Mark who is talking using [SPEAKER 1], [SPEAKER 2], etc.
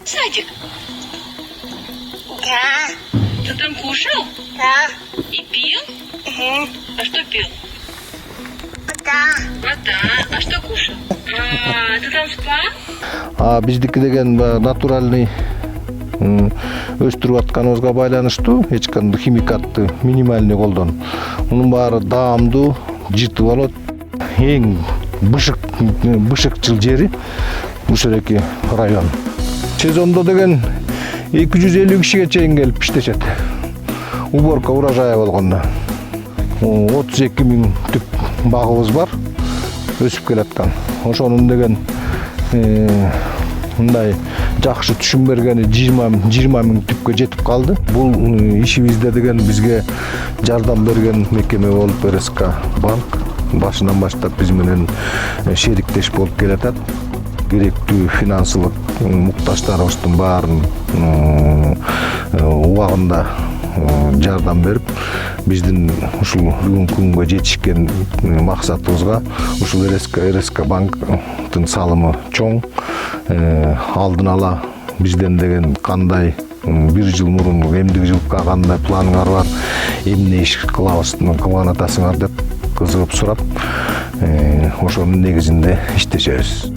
[SPEAKER 1] Садик?
[SPEAKER 2] Да.
[SPEAKER 1] Ты там кушал?
[SPEAKER 2] Да.
[SPEAKER 1] И пил?
[SPEAKER 2] Угу.
[SPEAKER 1] А что пил?
[SPEAKER 2] Да.
[SPEAKER 1] Вода. А что кушал? А, ты там спал?
[SPEAKER 3] Биздики деген натуральный өстүрүп атканыбызга байланыштуу эч кандай химикатты минимальный колдон. Мунун баары даамдуу, жыты болот. Эң бышыкчыл жери ушереки район. Сезондо деген 250 кишиге чейин келип иштешет. Уборка урожая болгондо 32 000 түп багыбыз бар, өсүп келаткан. Ошонун деген мындай жакшы түшүм бергени 20 000 түпкө жетип калды. Бул ишибизде деген бизге жардам берген мекеме болуп РСК банк башынан баштап биз менен шериктеш болуп келатат. Керектүү финансылык муктаждарыбыздын баарын убагында жардам берип, биздин ушул бүгүнкү күнгө жетишкен максатыбызга ушул РСК банктын салымы чоң. Алдын ала бизден деген кандай 1 жыл мурун эмдиги жылга кандай планыңар бар, эмне иш кылган атасыңар деп кызыгып сурап, ошонун негизинде иштешебиз.